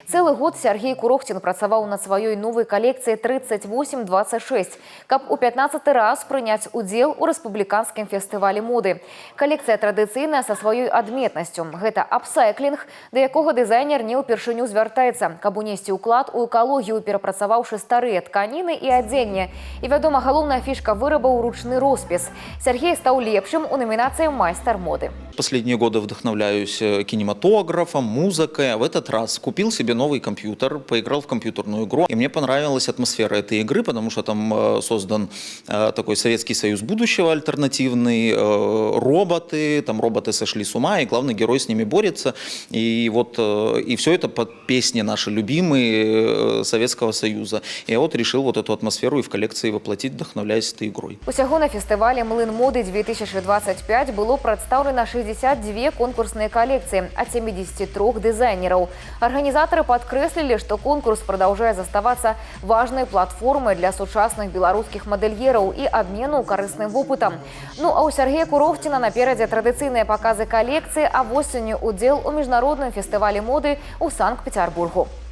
Целый год Сергей Курохтин працаваў над сваёй новой коллекцией 3826, каб у 15-й раз принять удел у республиканском фестивале моды. Коллекция традыцыйная со своей адметнасцю. Гэта апсайклинг, да якога дизайнер не ўпершыню звяртаецца, каб унесці уклад у экологию, перапрацаваўшы старые тканины и адзенне. И, вядома, галоўная фишка вырабаў ручны роспіс. Сергей стал лепшым у номинации «Майстер моды». Последние годы вдохновляюсь кинематографом, музыкой. В этот раз купил себе новый компьютер, поиграл в компьютерную игру. И мне понравилась атмосфера этой игры, потому что там создан такой Советский Союз будущего альтернативный, роботы, там роботы сошли с ума, и главный герой с ними борется. И вот и все это под песни наши любимые Советского Союза. И я вот решил вот эту атмосферу и в коллекции воплотить, вдохновляясь этой игрой. Усяго на фестивале «Млын моды 2025» было представлено 62 конкурсные коллекции от 73 дизайнеров. Организаторы подкреслили, что конкурс продолжает оставаться важной платформой для сучасных белорусских модельеров и обмену корыстным опытом. Ну а у Сергея Курохтина напереди традиционные показы коллекции, а осенью удел у международном фестивале моды у Санкт-Петербургу.